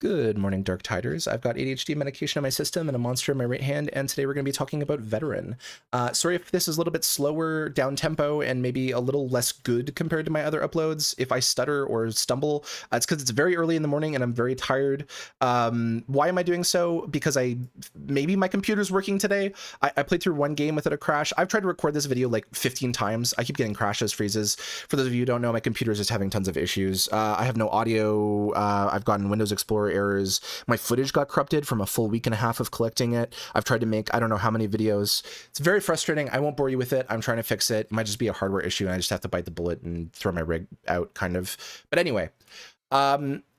Good morning, Dark Tiders. I've got ADHD medication in my system and a monster in my right hand, and today we're going to be talking about Veteran. Sorry if this is a little bit slower, down-tempo, and maybe a little less good compared to my other uploads. If I stutter or stumble, it's because it's very early in the morning and I'm very tired. Why am I doing so? Because maybe my computer's working today. I played through one game without a crash. I've tried to record this video like 15 times. I keep getting crashes, freezes. For those of you who don't know, my computer's just having tons of issues. I have no audio. I've gotten Windows Explorer errors. My footage got corrupted from a full week and a half of collecting it. I've tried to make I don't know how many videos. It's very frustrating. I won't bore you with it. I'm trying to fix it. It might just be a hardware issue and I just have to bite the bullet and throw my rig out, kind of. But anyway,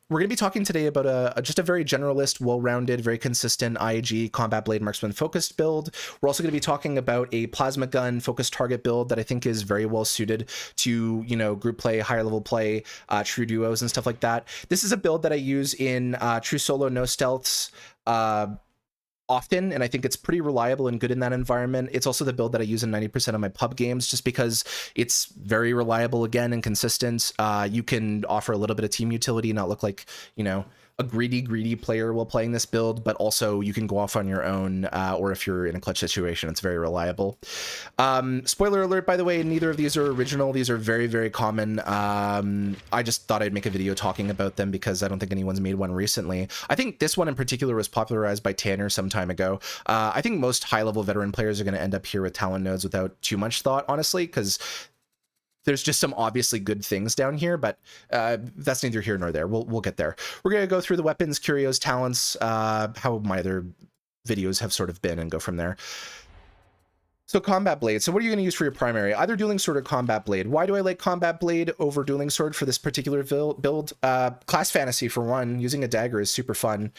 we're going to be talking today about just a very generalist, well-rounded, very consistent IAG combat blade marksman focused build. We're also going to be talking about a plasma gun focused target build that I think is very well suited to, group play, higher level play, true duos and stuff like that. This is a build that I use in true solo, no stealths, often, and I think it's pretty reliable and good in that environment. It's also the build that I use in 90% of my pub games just because it's very reliable again and consistent. You can offer a little bit of team utility, not look like, a greedy player while playing this build, but also you can go off on your own, or if you're in a clutch situation, it's very reliable. Spoiler alert, by the way, neither of these are original. These are very, very common. I just thought I'd make a video talking about them because I don't think anyone's made one recently. I think this one in particular was popularized by Tanner some time ago. I think most high-level veteran players are going to end up here with Talon nodes without too much thought, honestly, because there's just some obviously good things down here, but that's neither here nor there. We'll get there. We're going to go through the weapons, curios, talents, how my other videos have sort of been, and go from there. So combat blade. So what are you going to use for your primary? Either dueling sword or combat blade. Why do I like combat blade over dueling sword for this particular build? Class fantasy, for one. Using a dagger is super fun.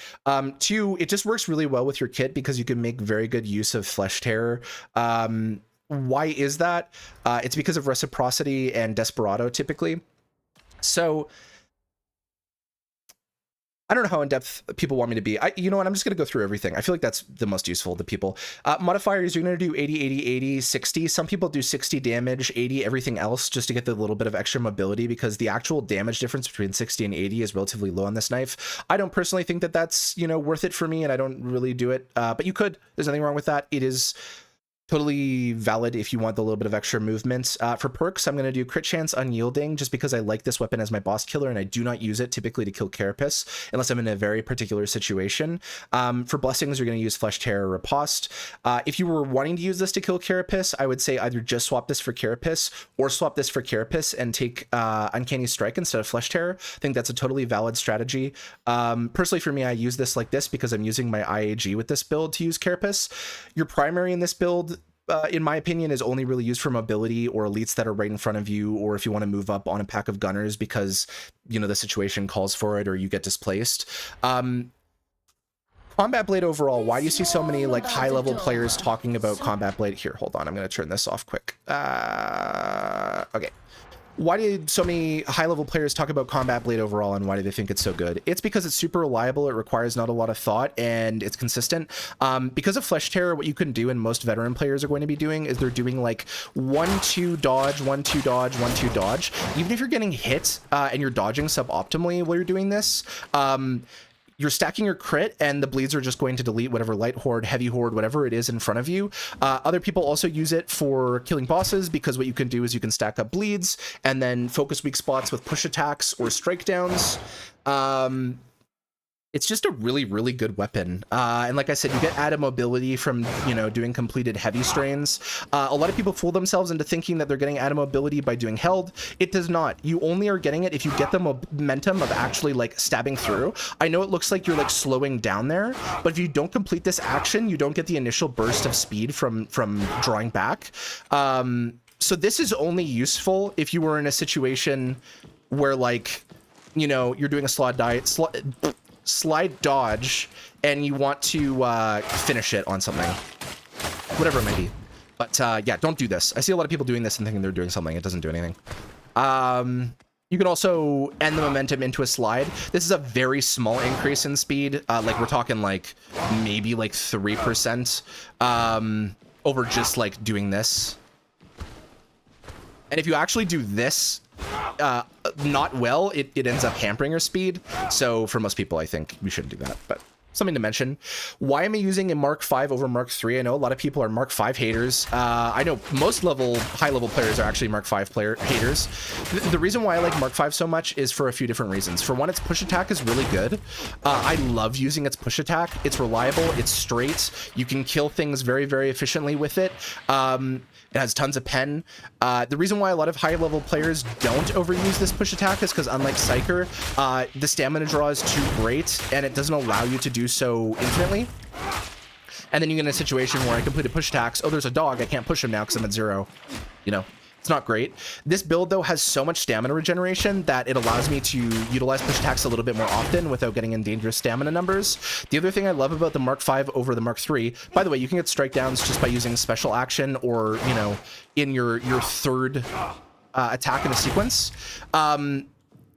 Two, it just works really well with your kit because you can make very good use of flesh terror. Why is that? It's because of reciprocity and desperado typically. So I don't know how in depth people want me to be. You know what? I'm just going to go through everything. I feel like that's the most useful to people. Modifiers, you're going to do 80, 80, 80, 60. Some people do 60 damage, 80 everything else just to get the little bit of extra mobility because the actual damage difference between 60 and 80 is relatively low on this knife. I don't personally think that that's, worth it for me, and I don't really do it. But you could. There's nothing wrong with that. It is totally valid if you want the little bit of extra movement. For perks, I'm going to do crit chance unyielding just because I like this weapon as my boss killer and I do not use it typically to kill carapace unless I'm in a very particular situation. For blessings, you're going to use flesh terror or riposte. If you were wanting to use this to kill carapace, I would say either just swap this for carapace or swap this for carapace and take uncanny strike instead of flesh terror. I think that's a totally valid strategy. Personally for me, I use this like this because I'm using my IAG with this build to use carapace. Your primary in this build, in my opinion, is only really used for mobility or elites that are right in front of you, or if you want to move up on a pack of gunners because, the situation calls for it or you get displaced. Combat blade overall, why do you see so many high-level players talking about combat blade? Here, hold on, I'm going to turn this off quick. Okay. Why did so many high-level players talk about combat blade overall, and why do they think it's so good? It's because it's super reliable, it requires not a lot of thought, and it's consistent. Because of flesh terror, what you can do, and most veteran players are going to be doing, is they're doing 1-2 dodge, 1-2 dodge, 1-2 dodge. Even if you're getting hit and you're dodging suboptimally while you're doing this, you're stacking your crit and the bleeds are just going to delete whatever light horde, heavy horde, whatever it is in front of you. Other people also use it for killing bosses because what you can do is you can stack up bleeds and then focus weak spots with push attacks or strike downs. It's just a really, really good weapon. And like I said, you get added mobility from, doing completed heavy strains. A lot of people fool themselves into thinking that they're getting added mobility by doing held. It does not. You only are getting it if you get the momentum of actually stabbing through. I know it looks like you're slowing down there, but if you don't complete this action, you don't get the initial burst of speed from drawing back. So this is only useful if you were in a situation where you're doing a slide dodge and you want to finish it on something, whatever it may be. But yeah, don't do this. I see a lot of people doing this and thinking they're doing something. It doesn't do anything. You can also end the momentum into a slide. This is a very small increase in speed. We're talking maybe 3% over just doing this. And if you actually do this not well, it ends up hampering your speed. So for most people, I think we shouldn't do that, but something to mention. Why am I using a Mark 5 over Mark 3? I know a lot of people are Mark 5 haters. I know most high level players are actually Mark 5 haters. The reason why I like Mark 5 so much is for a few different reasons. For one, its push attack is really good. I love using its push attack. It's reliable, it's straight. You can kill things very, very efficiently with it. It has tons of pen. The reason why a lot of high-level players don't overuse this push attack is because, unlike Psyker, the stamina draw is too great, and it doesn't allow you to do so infinitely. And then you get in a situation where I completed push attacks. Oh, there's a dog. I can't push him now because I'm at 0. You know, it's not great. This build, though, has so much stamina regeneration that it allows me to utilize push attacks a little bit more often without getting in dangerous stamina numbers. The other thing I love about the Mark 5 over the Mark 3, by the way, you can get strike downs just by using special action or, you know, in your third attack in a sequence.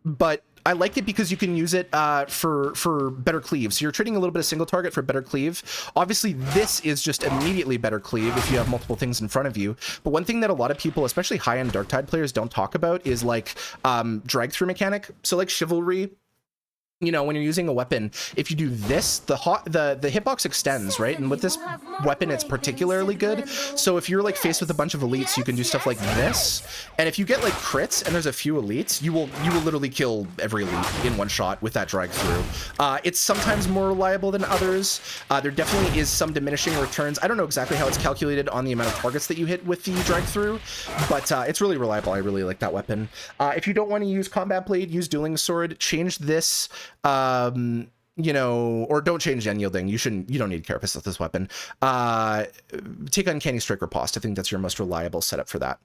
But I like it because you can use it for better cleave. So you're trading a little bit of single target for better cleave. Obviously, this is just immediately better cleave if you have multiple things in front of you. But one thing that a lot of people, especially high-end Darktide players, don't talk about is like drag-through mechanic. So like Chivalry, you know, when you're using a weapon, if you do this, the hitbox extends, right? And with this weapon, it's particularly good. So if you're like faced with a bunch of elites, you can do stuff like this. And if you get like crits and there's a few elites, you will literally kill every elite in one shot with that drag through. It's sometimes more reliable than others. There definitely is some diminishing returns. I don't know exactly how it's calculated on the amount of targets that you hit with the drag through, but it's really reliable. I really like that weapon. If you don't want to use Combat Blade, use Dueling Sword. Change this. You know, or don't change Unyielding. You don't need Carapace with this weapon. Take Uncanny Strike Riposte. I think that's your most reliable setup for that.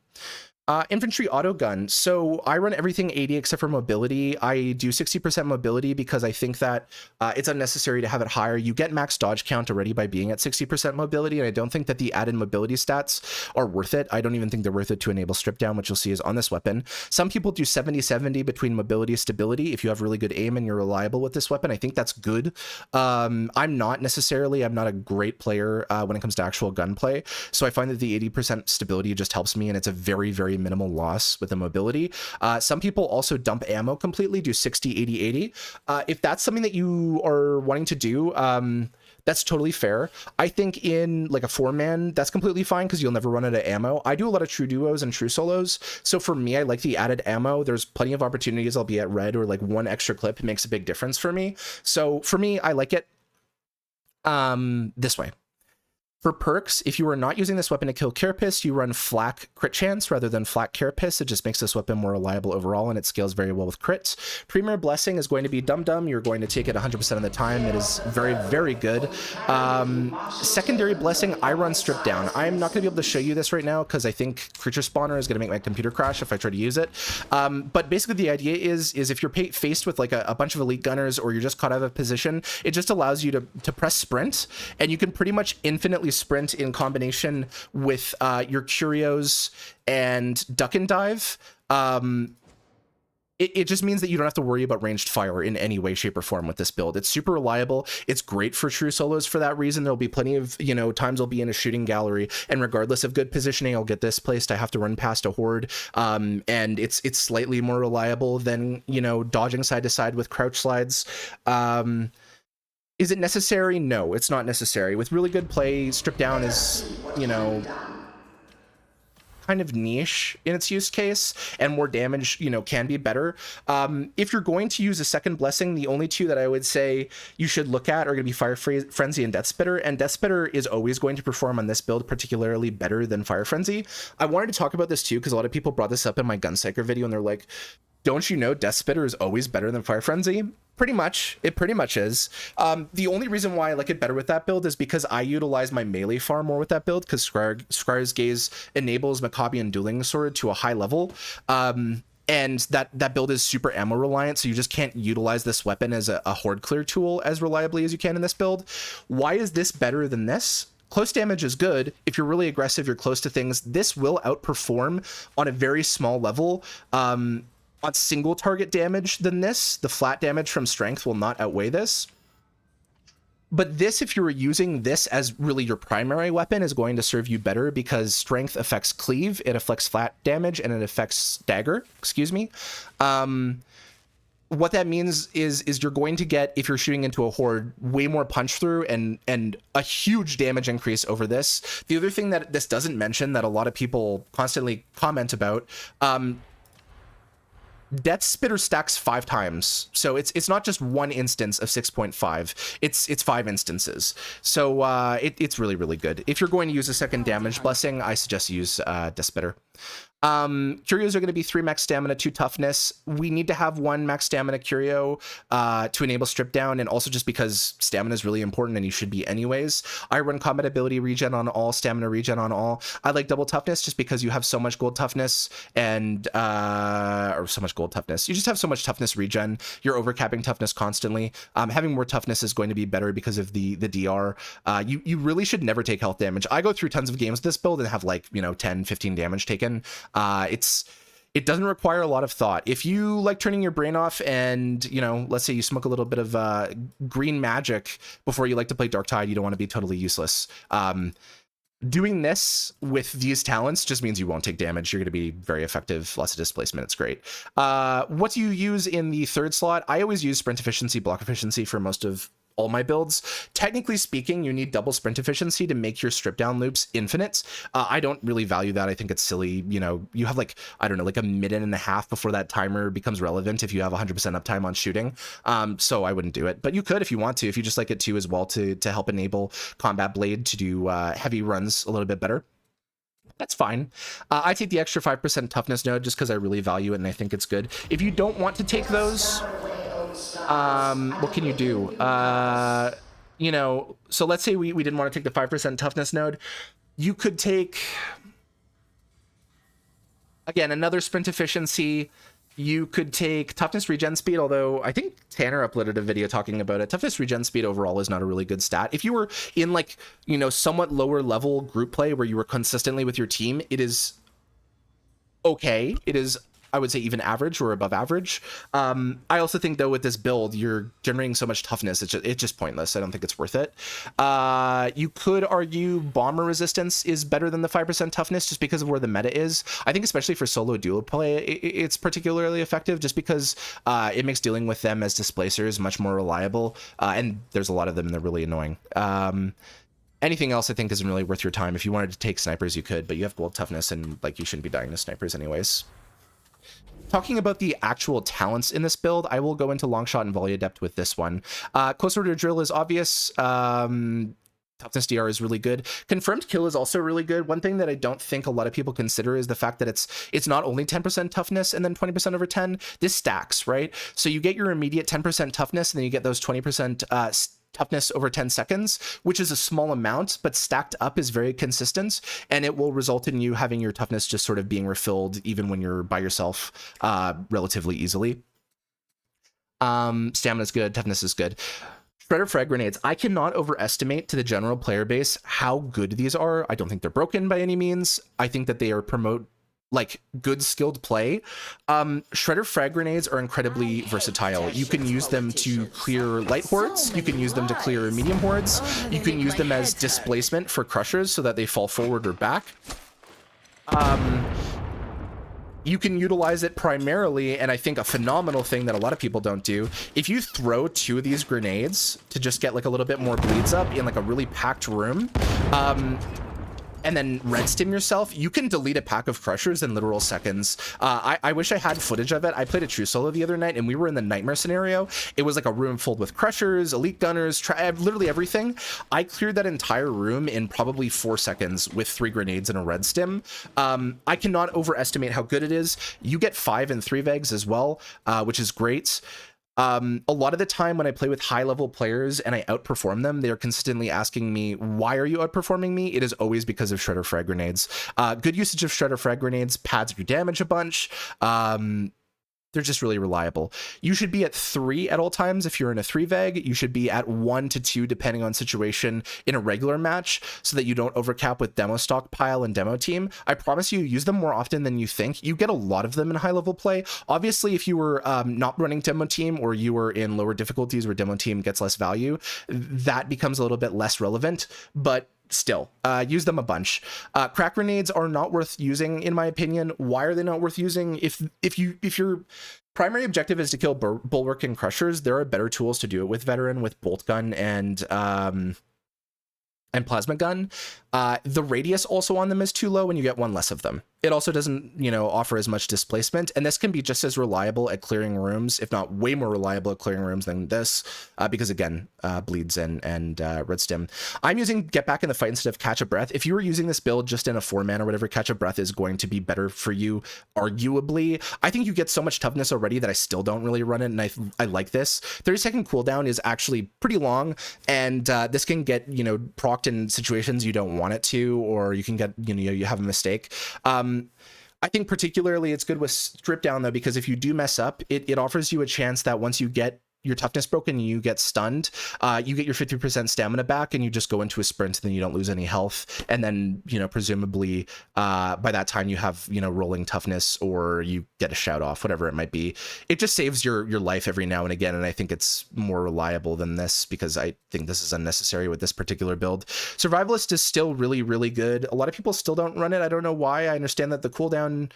Infantry auto gun. So I run everything 80 except for mobility. I do 60% mobility because I think that it's unnecessary to have it higher. You get max dodge count already by being at 60% mobility, and I don't think that the added mobility stats are worth it. I don't even think they're worth it to enable strip down, which you'll see is on this weapon. Some people do 70-70 between mobility and stability. If you have really good aim and you're reliable with this weapon, I think that's good. I'm not a great player when it comes to actual gunplay, so I find that the 80% stability just helps me, and it's a very, very minimal loss with the mobility. Some people also dump ammo completely, do 60, 80, 80. If that's something that you are wanting to do, that's totally fair. I think in like a 4-man, that's completely fine because you'll never run out of ammo. I do a lot of true duos and true solos. So for me, I like the added ammo. There's plenty of opportunities I'll be at red, or like one extra clip makes a big difference for me. So for me, I like it this way. For perks, if you are not using this weapon to kill Carapace, you run flak crit chance rather than flak Carapace. It just makes this weapon more reliable overall, and it scales very well with crits. Premier Blessing is going to be dum-dum. You're going to take it 100% of the time. It is very, very good. Secondary Blessing, I run strip down. I'm not going to be able to show you this right now because I think Creature Spawner is going to make my computer crash if I try to use it. But basically the idea is if you're faced with like a bunch of elite gunners, or you're just caught out of position, it just allows you to press sprint, and you can pretty much infinitely sprint in combination with your Curios and duck and dive. It just means that you don't have to worry about ranged fire in any way, shape, or form with this build. It's super reliable. It's great for true solos for that reason. There'll be plenty of, you know, times I'll be in a shooting gallery, and regardless of good positioning, I'll get displaced. I have to run past a horde, and it's slightly more reliable than, you know, dodging side to side with crouch slides. Is it necessary? No, it's not necessary. With really good play, strip down is, you know, kind of niche in its use case, and more damage, you know, can be better. If you're going to use a second blessing, the only two that I would say you should look at are going to be Fire Frenzy and Death Spitter, and Death Spitter is always going to perform on this build particularly better than Fire Frenzy. I wanted to talk about this too because a lot of people brought this up in my Guncyker video, and they're like, don't you know Death Spitter is always better than Fire Frenzy? Pretty much. It pretty much is. The only reason why I like it better with that build is because I utilize my melee far more with that build, because Scryer's Gaze enables Maccabean Dueling Sword to a high level. And that build is super ammo reliant, so you just can't utilize this weapon as a horde clear tool as reliably as you can in this build. Why is this better than this? Close damage is good. If you're really aggressive, you're close to things, this will outperform on a very small level. On single target damage than this. The flat damage from strength will not outweigh this. But this, if you were using this as really your primary weapon, is going to serve you better because strength affects cleave, it affects flat damage, and it affects dagger, excuse me. What that means is you're going to get, if you're shooting into a horde, way more punch through and a huge damage increase over this. The other thing that this doesn't mention that a lot of people constantly comment about, Death Spitter stacks 5 times, so it's not just one instance of 6.5. It's 5 instances. So it's really, really good. If you're going to use a second damage blessing, I suggest you use Death Spitter. Curios are going to be 3 max stamina, 2 toughness. We need to have 1 max stamina curio to enable strip down, and also just because stamina is really important and you should be anyways. I run combat ability regen on all, stamina regen on all. I like double toughness just because you have so much gold toughness and or so much gold toughness. You just have so much toughness regen. You're overcapping toughness constantly. Having more toughness is going to be better because of the DR. You really should never take health damage. I go through tons of games with this build and have like 10, 15 damage taken. It doesn't require a lot of thought. If you like turning your brain off and, let's say you smoke a little bit of green magic before you like to play Dark Tide, you don't want to be totally useless. Doing this with these talents just means you won't take damage. You're going to be very effective. Lots of displacement. It's great. What do you use in the 3rd slot? I always use sprint efficiency, block efficiency for most of all my builds. Technically speaking, you need double sprint efficiency to make your strip down loops infinite. I don't really value that. I think it's silly. You have like a minute and a half before that timer becomes relevant if you have 100% uptime on shooting. So I wouldn't do it, but you could if you want to, if you just like it too as well to help enable Combat Blade to do heavy runs a little bit better. That's fine. I take the extra 5% toughness node just because I really value it and I think it's good. If you don't want to take those, what can you do? So let's say we didn't want to take the 5% toughness node. You could take, again, another sprint efficiency. You could take toughness regen speed, although I think Tanner uploaded a video talking about it. Toughness regen speed overall is not a really good stat. If you were in somewhat lower level group play where you were consistently with your team, it is okay. It is, I would say, even average or above average. I also think though with this build, you're generating so much toughness, it's just pointless. I don't think it's worth it. You could argue bomber resistance is better than the 5% toughness just because of where the meta is. I think especially for solo duo play, it's particularly effective just because it makes dealing with them as displacers much more reliable. And there's a lot of them and they're really annoying. Anything else I think isn't really worth your time. If you wanted to take snipers, you could, but you have gold toughness and you shouldn't be dying to snipers anyways. Talking about the actual talents in this build, I will go into Longshot and Volley Adept with this one. Close Order Drill is obvious. Toughness DR is really good. Confirmed Kill is also really good. One thing that I don't think a lot of people consider is the fact that it's not only 10% toughness and then 20% over 10. This stacks, right? So you get your immediate 10% toughness and then you get those 20% toughness over 10 seconds, which is a small amount, but stacked up is very consistent, and it will result in you having your toughness just sort of being refilled even when you're by yourself relatively easily. Stamina is good, toughness is good. Shredder frag grenades. I cannot overestimate to the general player base how good these are. I don't think they're broken by any means. I think that they are good skilled play. Shredder frag grenades are incredibly versatile. You can use them to clear light hordes, you can use them to clear medium hordes, you can use them as displacement for crushers so that they fall forward or back. You can utilize it primarily, and I think a phenomenal thing that a lot of people don't do, if you throw 2 of these grenades to just get a little bit more bleeds up in a really packed room, and then red stim yourself, you can delete a pack of crushers in literal seconds. I wish I had footage of it. I played a true solo the other night and we were in the nightmare scenario. It was like a room filled with crushers, elite gunners, literally everything. I cleared that entire room in probably 4 seconds with 3 grenades and a red stim. I cannot overestimate how good it is. You get 5 and 3 vegs as well, which is great. A lot of the time when I play with high level players and I outperform them, they're consistently asking me, why are you outperforming me? It is always because of Shredder frag grenades. Good usage of Shredder frag grenades pads your damage a bunch. they're just really reliable. You should be at 3 at all times if you're in a 3-veg. You should be at 1 to 2 depending on situation in a regular match, so that you don't overcap with demo stockpile and demo team. I promise you, use them more often than you think. You get a lot of them in high level play. Obviously, if you were not running demo team, or you were in lower difficulties where demo team gets less value, that becomes a little bit less relevant, but still, use them a bunch. Crack grenades are not worth using, in my opinion. Why are they not worth using? If your primary objective is to kill bulwark and crushers, there are better tools to do it with veteran, with bolt gun and plasma gun. The radius also on them is too low, and you get 1 less of them. It also doesn't, offer as much displacement, and this can be just as reliable at clearing rooms, if not way more reliable at clearing rooms than this, because again, bleeds and red stim. I'm using Get Back in the Fight instead of Catch a Breath. If you were using this build just in a 4-man or whatever, Catch a Breath is going to be better for you, arguably. I think you get so much toughness already that I still don't really run it, and I like this. 30-second cooldown is actually pretty long, and this can get, procced in situations you don't want it to, or you can get, you have a mistake. I think particularly it's good with strip down though, because if you do mess up, it offers you a chance that once you get your toughness broken, you get stunned, you get your 50% stamina back, and you just go into a sprint, and then you don't lose any health. And then, presumably by that time you have, rolling toughness, or you get a shout off, whatever it might be. It just saves your life every now and again. And I think it's more reliable than this, because I think this is unnecessary with this particular build. Survivalist is still really, really good. A lot of people still don't run it. I don't know why. I understand that the cooldown,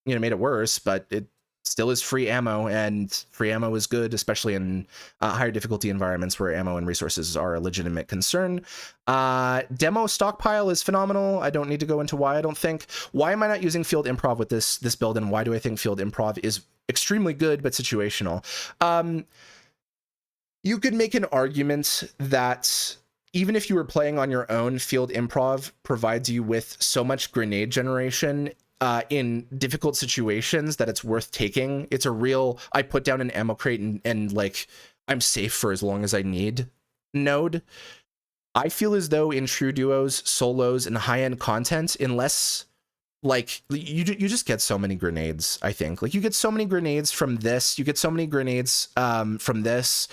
made it worse, but it still is free ammo, and free ammo is good, especially in higher difficulty environments where ammo and resources are a legitimate concern. Demo stockpile is phenomenal. I don't need to go into why. I don't think. Why am I not using field improv with this build, and why do I think field improv is extremely good but situational? You could make an argument that even if you were playing on your own, field improv provides you with so much grenade generation in difficult situations that it's worth taking. It's a real, I put down an ammo crate and like, I'm safe for as long as I need node. I feel as though in true duos, solos, and high-end content, unless like you just get so many grenades, I think. Like you get so many grenades from this, you get so many grenades from this,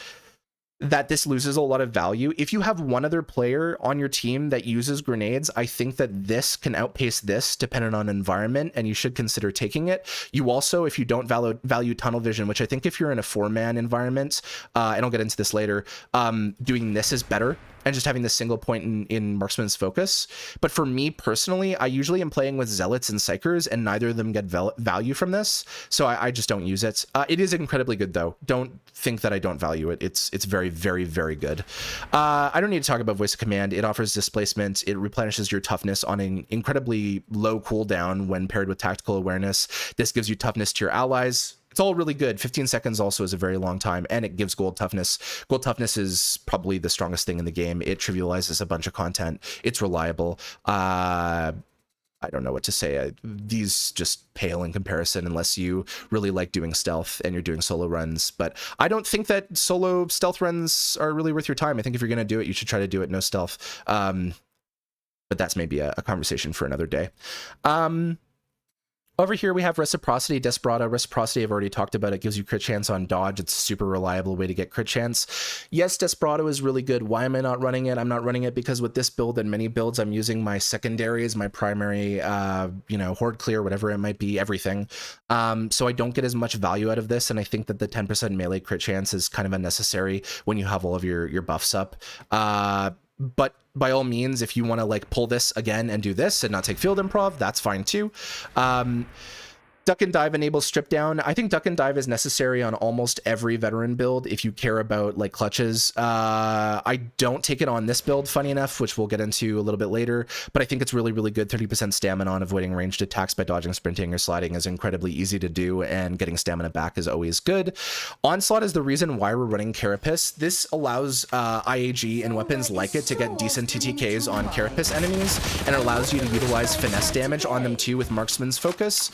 that this loses a lot of value. If you have one other player on your team that uses grenades, I think that this can outpace this depending on environment, and you should consider taking it. You also, if you don't value tunnel vision, which I think if you're in a 4-man environment, and I'll get into this later, doing this is better, and just having this single point in marksman's focus. But for me personally, I usually am playing with zealots and psychers, and neither of them get value from this, so I just don't use it. It is incredibly good though. Don't think that I don't value it. It's very, very, very good. I don't need to talk about voice of command. It offers displacement. It replenishes your toughness on an incredibly low cooldown when paired with tactical awareness. This gives you toughness to your allies. It's all really good. 15 seconds also is a very long time, and it gives gold toughness. Gold toughness is probably the strongest thing in the game. It trivializes a bunch of content. It's reliable. I don't know what to say. These just pale in comparison unless you really like doing stealth and you're doing solo runs. But I don't think that solo stealth runs are really worth your time. I think if you're going to do it, you should try to do it no stealth. But that's maybe a conversation for another day. Over here, we have Reciprocity, Desperado. Reciprocity, I've already talked about. It gives you crit chance on dodge. It's a super reliable way to get crit chance. Yes, Desperado is really good. Why am I not running it? I'm not running it because with this build and many builds, I'm using my secondaries, my primary, horde clear, whatever it might be, everything. So I don't get as much value out of this, and I think that the 10% melee crit chance is kind of unnecessary when you have all of your buffs up. But by all means, if you want to like pull this again and do this and not take field improv, that's fine too. Duck and dive enables strip down. I think duck and dive is necessary on almost every veteran build if you care about like clutches. I don't take it on this build, funny enough, which we'll get into a little bit later, but I think it's really, really good. 30% stamina on avoiding ranged attacks by dodging, sprinting, or sliding is incredibly easy to do, and getting stamina back is always good. Onslaught is the reason why we're running Carapace. This allows IAG and weapons like it to get decent TTKs on Carapace enemies, and it allows you to utilize finesse damage on them too with marksman's focus.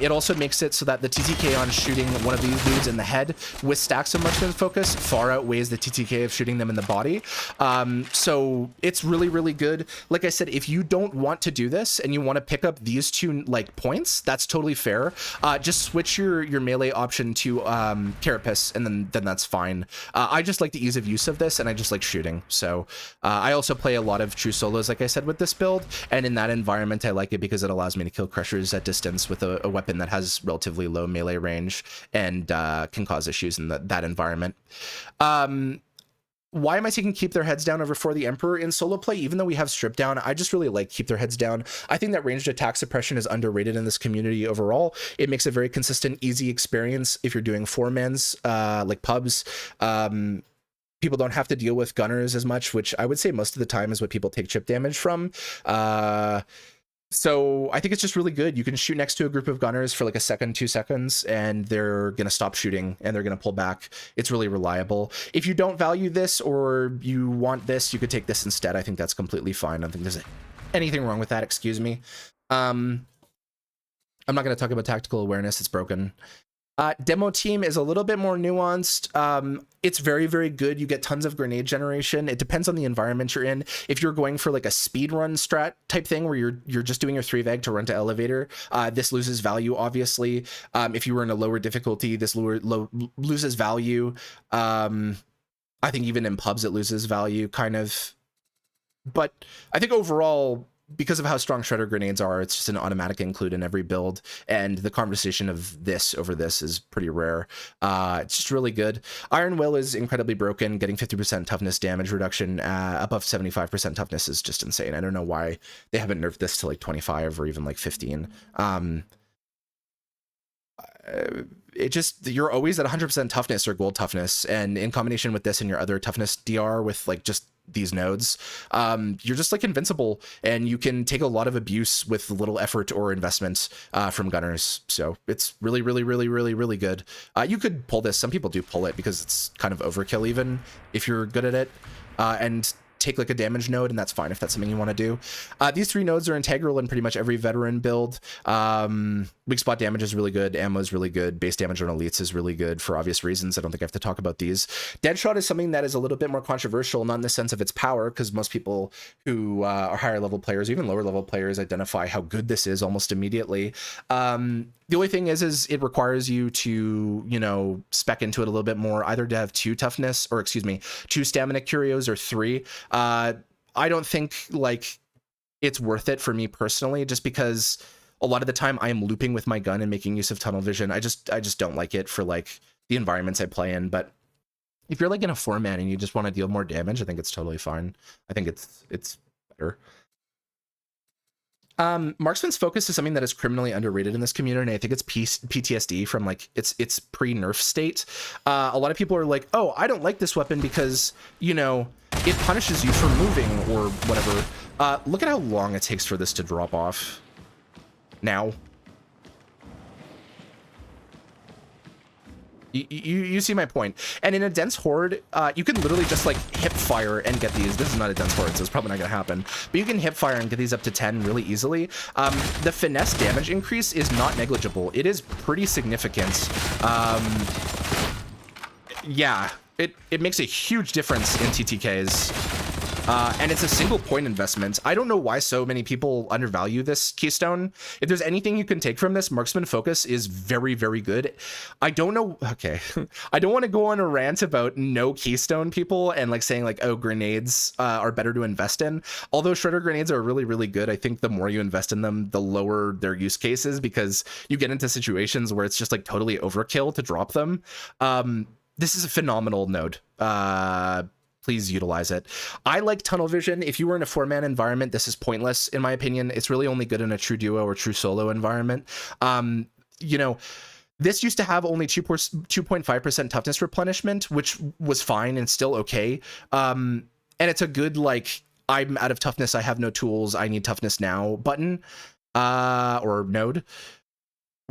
It also makes it so that the TTK on shooting one of these dudes in the head with stacks of Marksman Focus far outweighs the TTK of shooting them in the body. So it's really, really good. Like I said, if you don't want to do this and you want to pick up these two like points, that's totally fair. Just switch your melee option to Carapace, and then that's fine. I just like the ease of use of this, and I just like shooting. So I also play a lot of true solos, like I said, with this build, and in that environment I like it because it allows me to kill crushers at distance with a weapon that has relatively low melee range and can cause issues in that environment. Why am I taking Keep Their Heads Down over For the Emperor in solo play? Even though we have Strip Down, I just really like Keep Their Heads Down. I think that ranged attack suppression is underrated in this community overall. It makes a very consistent, easy experience if you're doing four-mans, like pubs. People don't have to deal with gunners as much, which I would say most of the time is what people take chip damage from. So I think it's just really good. You can shoot next to a group of gunners for like a second, 2 seconds, and they're going to stop shooting and they're going to pull back. It's really reliable. If you don't value this or you want this, you could take this instead. I think that's completely fine. I don't think there's anything wrong with that. Excuse me. I'm not going to talk about tactical awareness. It's broken. Demo team is a little bit more nuanced. It's very, very good. You get tons of grenade generation. It depends on the environment you're in. If you're going for like a speed run strat type thing where you're just doing your 3-veg to run to elevator, this loses value, obviously. If you were in a lower difficulty, this loses value. I think even in pubs it loses value, kind of. But I think overall, because of how strong shredder grenades are, it's just an automatic include in every build, and the conversation of this over this is pretty rare. It's just really good. Iron Will is incredibly broken. Getting 50% toughness damage reduction above 75% toughness is just insane. I don't know why they haven't nerfed this to like 25 or even like 15. It just, you're always at 100% toughness or gold toughness, and in combination with this and your other toughness DR with like just these nodes, you're just like invincible, and you can take a lot of abuse with little effort or investment from gunners. So it's really, really, really, really, really good. You could pull this. Some people do pull it because it's kind of overkill even if you're good at it, and take like a damage node, and that's fine if that's something you want to do. These 3 nodes are integral in pretty much every veteran build. Weak spot damage is really good, ammo is really good, base damage on elites is really good for obvious reasons. I don't think I have to talk about these. Deadshot is something that is a little bit more controversial, not in the sense of its power, because most people who are higher level players, even lower level players, identify how good this is almost immediately. The only thing is it requires you to, you know, spec into it a little bit more, either to have 2 toughness, or excuse me, 2 stamina curios or 3. I don't think like it's worth it for me personally, just because a lot of the time I am looping with my gun and making use of tunnel vision. I just don't like it for like the environments I play in. But if you're like in a 4-man and you just want to deal more damage, I think it's totally fine. I think it's better. Marksman's Focus is something that is criminally underrated in this community, and I think it's PTSD from like its pre-nerf state. A lot of people are like, oh, I don't like this weapon because, you know, it punishes you for moving or whatever. Look at how long it takes for this to drop off now. You see my point. And in a dense horde, you can literally just like hip fire and get these. This is not a dense horde, so it's probably not gonna happen. But you can hip fire and get these up to 10 really easily. The finesse damage increase is not negligible. It is pretty significant. Yeah, it makes a huge difference in TTKs. And it's a single point investment. I don't know why so many people undervalue this keystone. If there's anything you can take from this, Marksman Focus is very, very good. I don't know. Okay. I don't want to go on a rant about no keystone people and like saying like, oh, grenades are better to invest in. Although shredder grenades are really, really good. I think the more you invest in them, the lower their use cases, because you get into situations where it's just like totally overkill to drop them. This is a phenomenal node. Please utilize it. I like tunnel vision. If you were in a 4-man environment, this is pointless, in my opinion. It's really only good in a true duo or true solo environment. You know, this used to have only 2.5% toughness replenishment, which was fine and still okay. And it's a good, like, I'm out of toughness, I have no tools, I need toughness now button, or node.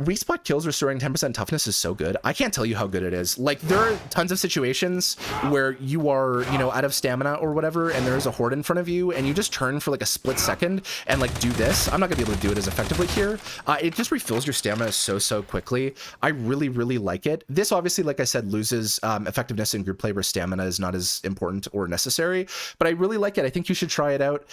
Respot kills restoring 10% toughness is so good. I can't tell you how good it is. Like, there are tons of situations where you are, you know, out of stamina or whatever, and there's a horde in front of you, and you just turn for like a split second and like do this. I'm not gonna be able to do it as effectively here. It just refills your stamina so quickly. I really like it. This obviously, like I said, loses effectiveness in group play where stamina is not as important or necessary, but I really like it. I think you should try it out.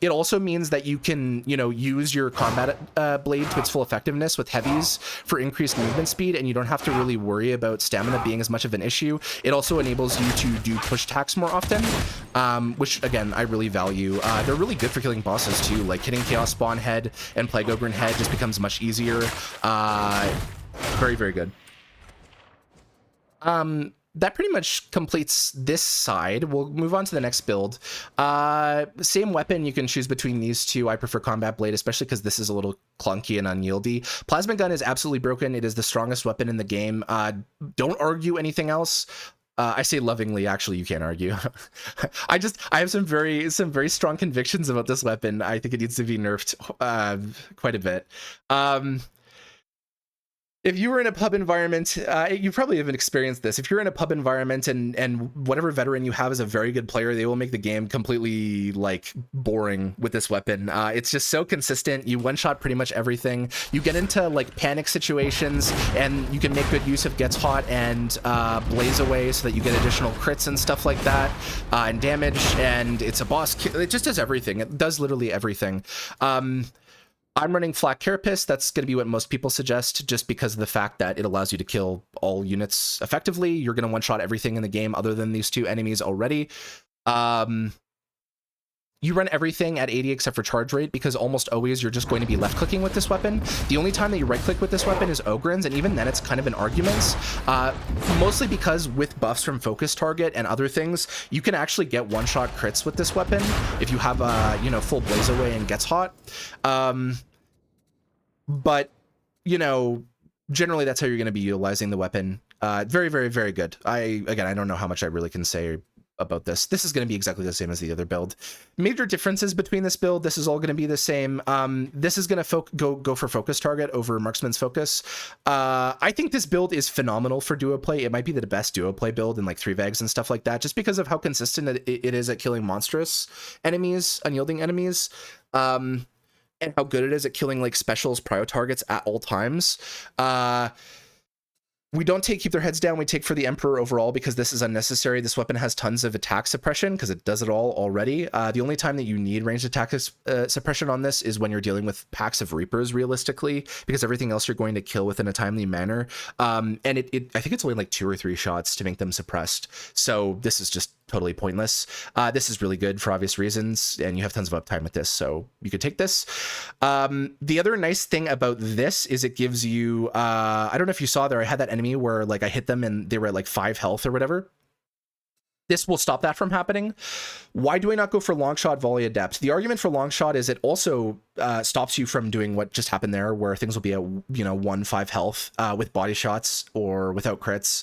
It also means that you can, you know, use your combat blade to its full effectiveness with heavies for increased movement speed, and you don't have to really worry about stamina being as much of an issue. It also enables you to do push attacks more often, which again I really value. They're really good for killing bosses too, like hitting Chaos Spawn head and Plague Ogryn head just becomes much easier. Very good. That pretty much completes this side. We'll move on to the next build. Same weapon, you can choose between these two. I prefer Combat Blade, especially because this is a little clunky and unyieldy. Plasma Gun is absolutely broken. It is the strongest weapon in the game. Don't argue anything else. I say lovingly, actually, you can't argue. I have some very strong convictions about this weapon. I think it needs to be nerfed quite a bit. If you were in a pub environment, you probably haven't experienced this. If you're in a pub environment and whatever veteran you have is a very good player, they will make the game completely like boring with this weapon. It's just so consistent. You one-shot pretty much everything. You get into like panic situations and you can make good use of Gets Hot and Blaze Away so that you get additional crits and stuff like that, and damage, and it's a boss. It just does everything. It does literally everything. I'm running Flak Carapace. That's going to be what most people suggest, just because of the fact that it allows you to kill all units effectively. You're going to one-shot everything in the game other than these two enemies already. You run everything at 80 except for charge rate, because almost always you're just going to be left-clicking with this weapon. The only time that you right-click with this weapon is Ogryn's, and even then it's kind of an argument. Mostly because with buffs from Focus Target and other things, you can actually get one-shot crits with this weapon if you have, you know, full Blaze Away and Gets Hot. But, you know, generally that's how you're going to be utilizing the weapon. Very good. Again, I don't know how much I really can say about this. This is going to be exactly the same as the other build. Major differences between this build, this is all going to be the same. This is going to go for Focus Target over Marksman's Focus. I think this build is phenomenal for duo play. It might be the best duo play build in like 3-Vags and stuff like that, just because of how consistent it is at killing monstrous enemies, unyielding enemies. And how good it is at killing like specials prio targets at all times. We don't keep their heads down. We take for the Emperor overall because this is unnecessary. This weapon has tons of attack suppression because it does it all already. The only time that you need ranged attack suppression on this is when you're dealing with packs of Reapers, realistically, because everything else you're going to kill within a timely manner. And I think it's only like 2 or 3 shots to make them suppressed. So this is just totally pointless. This is really good for obvious reasons, and you have tons of uptime with this, so you could take this. The other nice thing about this is it gives you, I don't know if you saw there, I had that enemy where like I hit them and they were at like 5 health or whatever. This will stop that from happening. Why do I not go for Longshot Volley Adept? The argument for Longshot is it also stops you from doing what just happened there, where things will be at, you know, 1-5 health with body shots or without crits.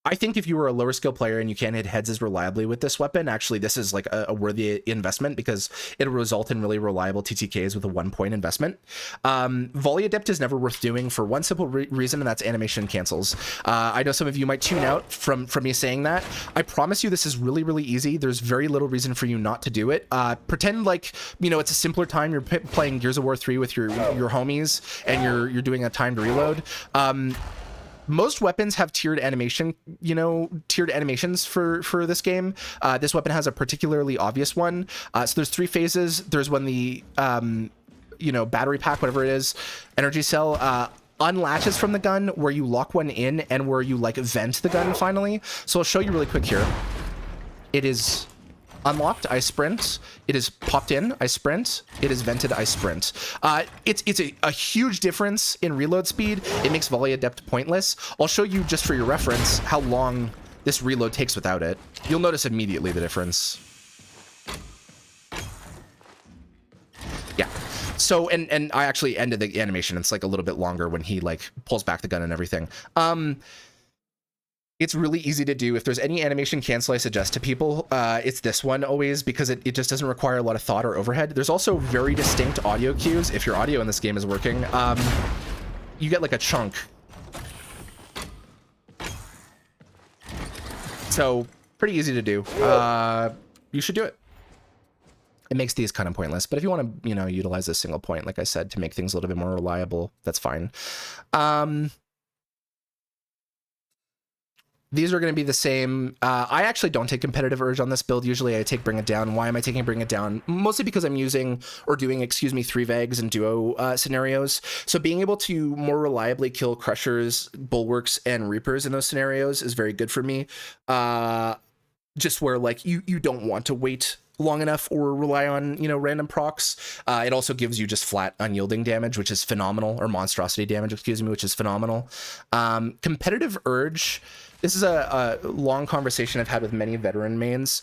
I think if you were a lower skill player and you can't hit heads as reliably with this weapon, actually this is like a worthy investment because it'll result in really reliable TTKs with a 1-point investment. Volley Adept is never worth doing for one simple reason, and that's animation cancels. I know some of you might tune out from me saying that. I promise you this is really easy. There's very little reason for you not to do it. Pretend like, you know, it's a simpler time. You're playing Gears of War 3 with your homies and you're doing a timed reload. Most weapons have tiered animation, you know, tiered animations for this game. This weapon has a particularly obvious one. So there's 3 phases. There's when the, you know, battery pack, whatever it is, energy cell, unlatches from the gun, where you lock one in and where you like vent the gun finally. So I'll show you really quick here. It is unlocked, I sprint. It is popped in, I sprint. It is vented, I sprint. It's a huge difference in reload speed. It makes Volley Adept pointless. I'll show you, just for your reference, how long this reload takes without it. You'll notice immediately the difference. Yeah. So, and I actually ended the animation. It's like a little bit longer when he like pulls back the gun and everything. It's really easy to do. If there's any animation cancel I suggest to people, it's this one always, because it just doesn't require a lot of thought or overhead. There's also very distinct audio cues. If your audio in this game is working, you get like a chunk. So pretty easy to do. You should do it. It makes these kind of pointless, but if you want to, utilize this single point, like I said, to make things a little bit more reliable, that's fine. These are going to be the same. I actually don't take competitive urge on this build. Usually I take bring it down. Why am I taking bring it down? Mostly because I'm using or doing, 3 Vags and duo scenarios. So being able to more reliably kill crushers, bulwarks, and reapers in those scenarios is very good for me. Just where like you don't want to wait long enough or rely on, random procs. It also gives you just flat unyielding damage, which is phenomenal, or monstrosity damage, which is phenomenal. Competitive urge. This is a long conversation I've had with many veteran mains.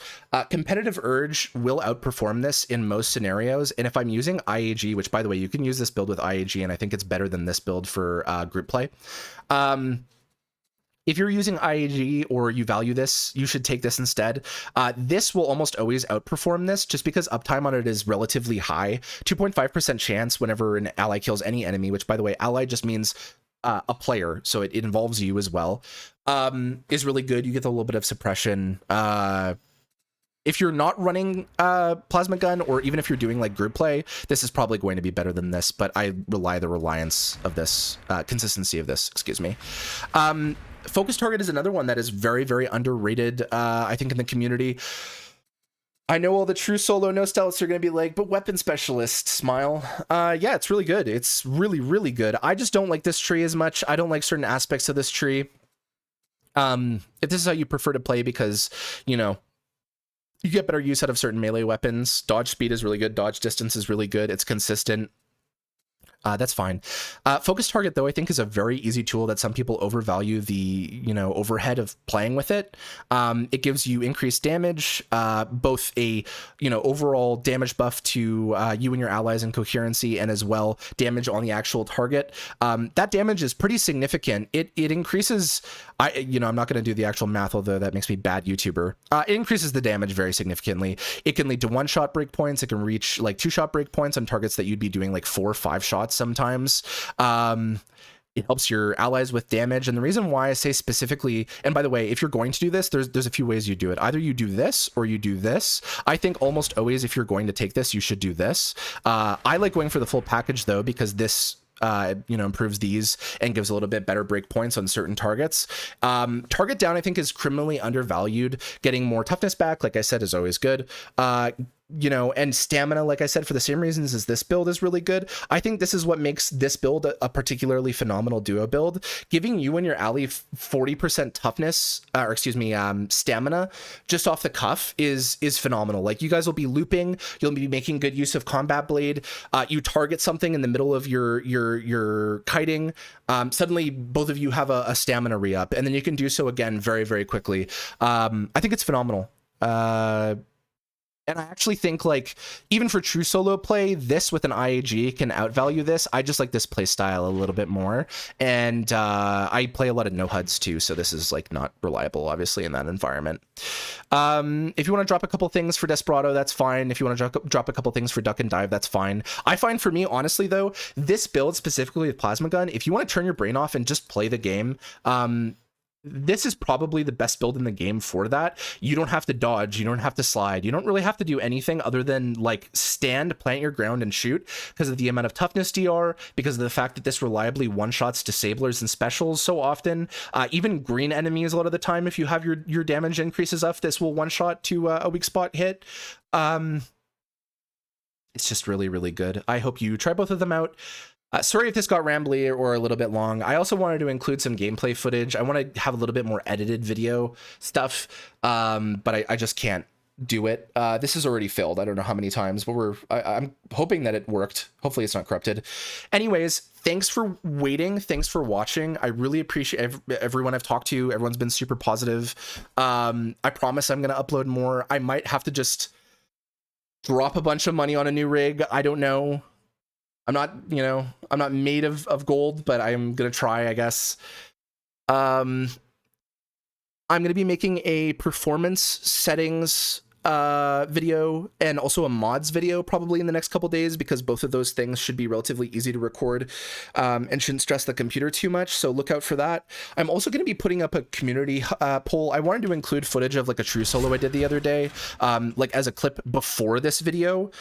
Competitive urge will outperform this in most scenarios. And if I'm using IAG, which by the way, you can use this build with IAG, and I think it's better than this build for group play. If you're using IAG or you value this, you should take this instead. This will almost always outperform this just because uptime on it is relatively high. 2.5% chance whenever an ally kills any enemy, which by the way, ally just means a player, so it involves you as well, is really good. You get a little bit of suppression. If you're not running plasma gun, or even if you're doing like group play, this is probably going to be better than this, but I rely the reliance of this, consistency of this, excuse me. Focus target is another one that is very, very underrated, I think, in the community. I know all the true solo no-stylists are going to be like, but weapon specialist, smile. Yeah, it's really good. It's really, really good. I just don't like this tree as much. I don't like certain aspects of this tree. If this is how you prefer to play because, you get better use out of certain melee weapons. Dodge speed is really good. Dodge distance is really good. It's consistent. That's fine. Focus target, though, I think is a very easy tool that some people overvalue the, overhead of playing with it. It gives you increased damage, both a, overall damage buff to you and your allies in coherency, and as well damage on the actual target. That damage is pretty significant. It increases, I'm not going to do the actual math, although that makes me bad YouTuber. It increases the damage very significantly. It can lead to 1-shot breakpoints. It can reach like 2-shot breakpoints on targets that you'd be doing like 4 or 5 shots sometimes. It helps your allies with damage. And the reason why I say specifically, and by the way, if you're going to do this, there's a few ways you do it. Either you do this or you do this. I think almost always if you're going to take this, you should do this. I like going for the full package though, because this improves these and gives a little bit better breakpoints on certain targets. Target down, I think, is criminally undervalued. Getting more toughness back, like I said, is always good. And stamina, like I said, for the same reasons as this build is really good. I think this is what makes this build a particularly phenomenal duo build. Giving you and your ally 40% toughness, stamina just off the cuff is phenomenal. Like, you guys will be looping, you'll be making good use of combat blade. You target something in the middle of your kiting. Suddenly both of you have a stamina re-up, and then you can do so again very, very quickly. I think it's phenomenal. And I actually think, like, even for true solo play, this with an IAG can outvalue this. I just like this play style a little bit more. And I play a lot of no-HUDs too, so this is, like, not reliable, obviously, in that environment. If you want to drop a couple things for Desperado, that's fine. If you want to drop a couple things for Duck and Dive, that's fine. I find, for me, honestly, though, this build, specifically with Plasma Gun, if you want to turn your brain off and just play the game, this is probably the best build in the game for that. You don't have to dodge, you don't have to slide, you don't really have to do anything other than like stand, plant your ground, and shoot, because of the amount of toughness DR, because of the fact that this reliably one-shots disablers and specials so often. Even green enemies a lot of the time, if you have your damage increases up, this will one-shot to a weak spot hit. It's just really, really good. I hope you try both of them out. Sorry if this got rambly or a little bit long. I also wanted to include some gameplay footage. I want to have a little bit more edited video stuff, but I just can't do it. This is already filled. I don't know how many times, but I'm hoping that it worked. Hopefully it's not corrupted. Anyways, thanks for waiting. Thanks for watching. I really appreciate everyone I've talked to. Everyone's been super positive. I promise I'm going to upload more. I might have to just drop a bunch of money on a new rig. I don't know. I'm not made of gold, but I'm going to try, I guess. I'm going to be making a performance settings video and also a mods video probably in the next couple days, because both of those things should be relatively easy to record and shouldn't stress the computer too much, so look out for that. I'm also going to be putting up a community poll. I wanted to include footage of like a true solo I did the other day, like as a clip before this video.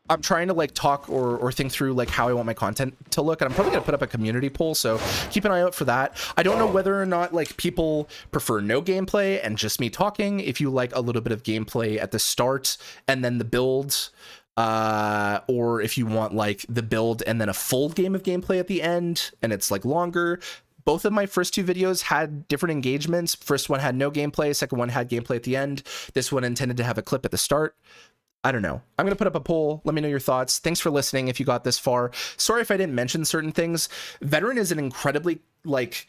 I'm trying to like talk or think through like how I want my content to look, and I'm probably gonna put up a community poll, so keep an eye out for that. I don't know whether or not like people prefer no gameplay and just me talking, if you like a little bit of gameplay at the start and then the build, or if you want like the build and then a full game of gameplay at the end and it's like longer. Both of my first two videos had different engagements. First one had no gameplay, second one had gameplay at the end. This one intended to have a clip at the start. I don't know. I'm going to put up a poll. Let me know your thoughts. Thanks for listening if you got this far. Sorry if I didn't mention certain things. Veteran is an incredibly, like,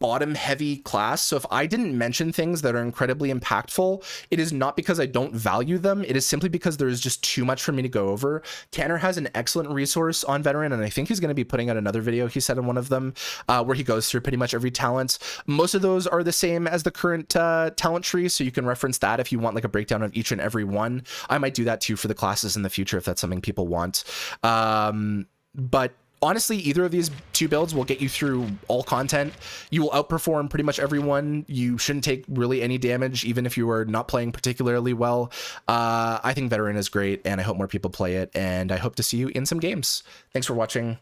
bottom heavy class, so if I didn't mention things that are incredibly impactful, it is not because I don't value them. It is simply because there is just too much for me to go over. Tanner has an excellent resource on Veteran, and I think he's going to be putting out another video, he said in one of them, where he goes through pretty much every talent. Most of those are the same as the current talent tree, so you can reference that if you want like a breakdown of each and every one. I might do that too for the classes in the future if that's something people want. But honestly, either of these two builds will get you through all content. You will outperform pretty much everyone. You shouldn't take really any damage, even if you are not playing particularly well. I think Veteran is great, and I hope more people play it, and I hope to see you in some games. Thanks for watching.